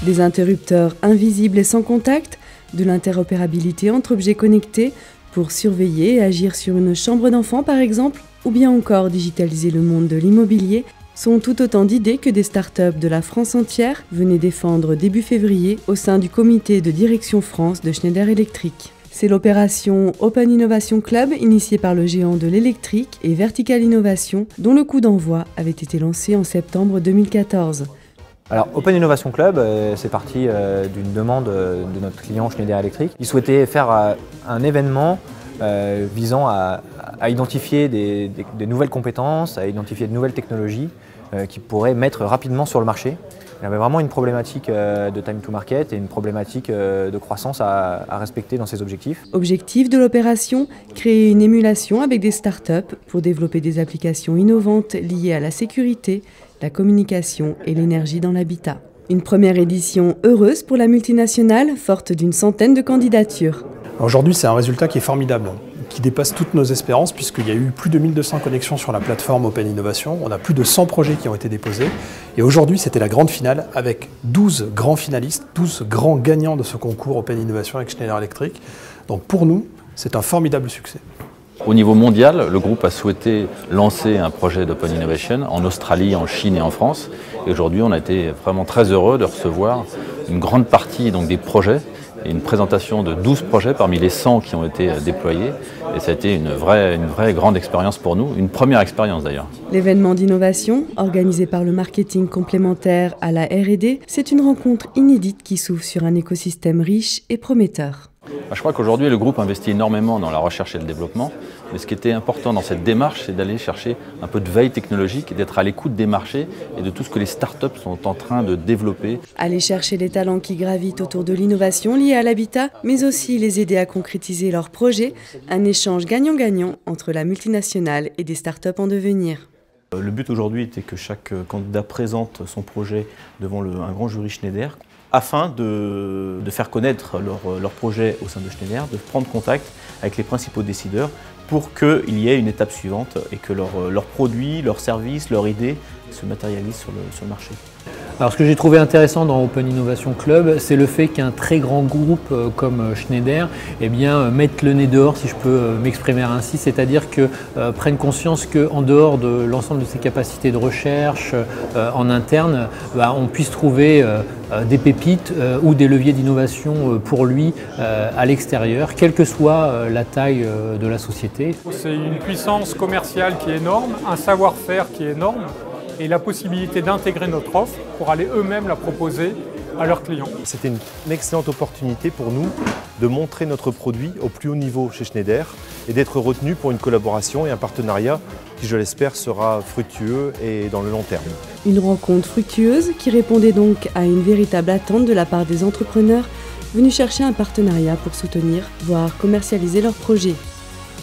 Des interrupteurs invisibles et sans contact, de l'interopérabilité entre objets connectés pour surveiller et agir sur une chambre d'enfant par exemple, ou bien encore digitaliser le monde de l'immobilier, sont tout autant d'idées que des startups de la France entière venaient défendre début février au sein du comité de direction France de Schneider Electric. C'est l'opération Open Innovation Club initiée par le géant de l'électrique et Vertical Innovation dont le coup d'envoi avait été lancé en septembre 2014. Alors Open Innovation Club, c'est parti d'une demande de notre client Schneider Electric. Il souhaitait faire un événement visant à identifier des nouvelles compétences, à identifier de nouvelles technologies qu'il pourrait mettre rapidement sur le marché. Il avait vraiment une problématique de time to market et une problématique de croissance à respecter dans ses objectifs. Objectif de l'opération, créer une émulation avec des startups pour développer des applications innovantes liées à la sécurité, la communication et l'énergie dans l'habitat. Une première édition heureuse pour la multinationale, forte d'une centaine de candidatures. Aujourd'hui, c'est un résultat qui est formidable, qui dépasse toutes nos espérances puisqu'il y a eu plus de 1200 connexions sur la plateforme Open Innovation. On a plus de 100 projets qui ont été déposés. Et aujourd'hui, c'était la grande finale avec 12 grands finalistes, 12 grands gagnants de ce concours Open Innovation avec Schneider Electric. Donc pour nous, c'est un formidable succès. Au niveau mondial, le groupe a souhaité lancer un projet d'Open Innovation en Australie, en Chine et en France. Et aujourd'hui, on a été vraiment très heureux de recevoir une grande partie donc, des projets et une présentation de 12 projets parmi les 100 qui ont été déployés. Et ça a été une vraie grande expérience pour nous, une première expérience d'ailleurs. L'événement d'innovation, organisé par le marketing complémentaire à la R&D, c'est une rencontre inédite qui s'ouvre sur un écosystème riche et prometteur. Je crois qu'aujourd'hui, le groupe investit énormément dans la recherche et le développement. Mais ce qui était important dans cette démarche, c'est d'aller chercher un peu de veille technologique et d'être à l'écoute des marchés et de tout ce que les startups sont en train de développer. Aller chercher les talents qui gravitent autour de l'innovation liée à l'habitat, mais aussi les aider à concrétiser leurs projets. Un échange gagnant-gagnant entre la multinationale et des startups en devenir. Le but aujourd'hui était que chaque candidat présente son projet devant un grand jury Schneider, afin de faire connaître leur projet au sein de Schneider, de prendre contact avec les principaux décideurs pour qu'il y ait une étape suivante et que leurs produits, leurs services, leurs idées se matérialisent sur le marché. Alors ce que j'ai trouvé intéressant dans Open Innovation Club, c'est le fait qu'un très grand groupe comme Schneider mette le nez dehors, si je peux m'exprimer ainsi, c'est-à-dire que prenne conscience qu'en dehors de l'ensemble de ses capacités de recherche en interne, on puisse trouver des pépites ou des leviers d'innovation pour lui à l'extérieur, quelle que soit la taille de la société. C'est une puissance commerciale qui est énorme, un savoir-faire qui est énorme, et la possibilité d'intégrer notre offre pour aller eux-mêmes la proposer à leurs clients. C'était une excellente opportunité pour nous de montrer notre produit au plus haut niveau chez Schneider et d'être retenu pour une collaboration et un partenariat qui, je l'espère, sera fructueux et dans le long terme. Une rencontre fructueuse qui répondait donc à une véritable attente de la part des entrepreneurs venus chercher un partenariat pour soutenir, voire commercialiser leurs projets.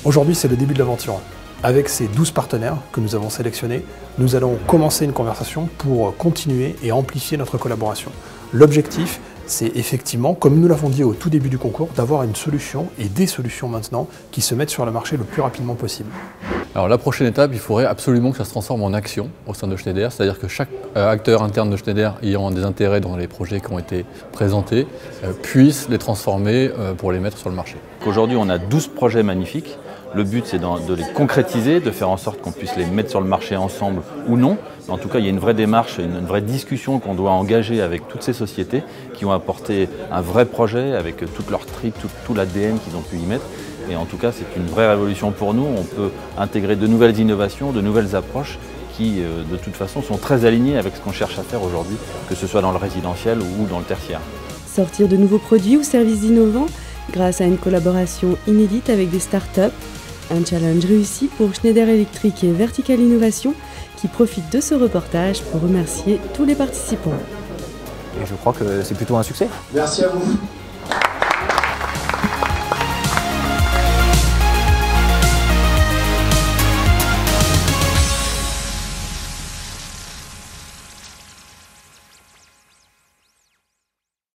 Aujourd'hui, c'est le début de l'aventure. Avec ces 12 partenaires que nous avons sélectionnés, nous allons commencer une conversation pour continuer et amplifier notre collaboration. L'objectif, c'est effectivement, comme nous l'avons dit au tout début du concours, d'avoir une solution et des solutions maintenant qui se mettent sur le marché le plus rapidement possible. Alors la prochaine étape, il faudrait absolument que ça se transforme en action au sein de Schneider, c'est-à-dire que chaque acteur interne de Schneider ayant des intérêts dans les projets qui ont été présentés puisse les transformer pour les mettre sur le marché. Aujourd'hui, on a 12 projets magnifiques. Le but, c'est de les concrétiser, de faire en sorte qu'on puisse les mettre sur le marché ensemble ou non. Mais en tout cas, il y a une vraie démarche, une vraie discussion qu'on doit engager avec toutes ces sociétés qui ont apporté un vrai projet avec toute leur trip, tout l'ADN qu'ils ont pu y mettre. Et en tout cas, c'est une vraie révolution pour nous. On peut intégrer de nouvelles innovations, de nouvelles approches qui, de toute façon, sont très alignées avec ce qu'on cherche à faire aujourd'hui, que ce soit dans le résidentiel ou dans le tertiaire. Sortir de nouveaux produits ou services innovants grâce à une collaboration inédite avec des startups. Un challenge réussi pour Schneider Electric et Vertical Innovation qui profitent de ce reportage pour remercier tous les participants. Et je crois que c'est plutôt un succès. Merci à vous.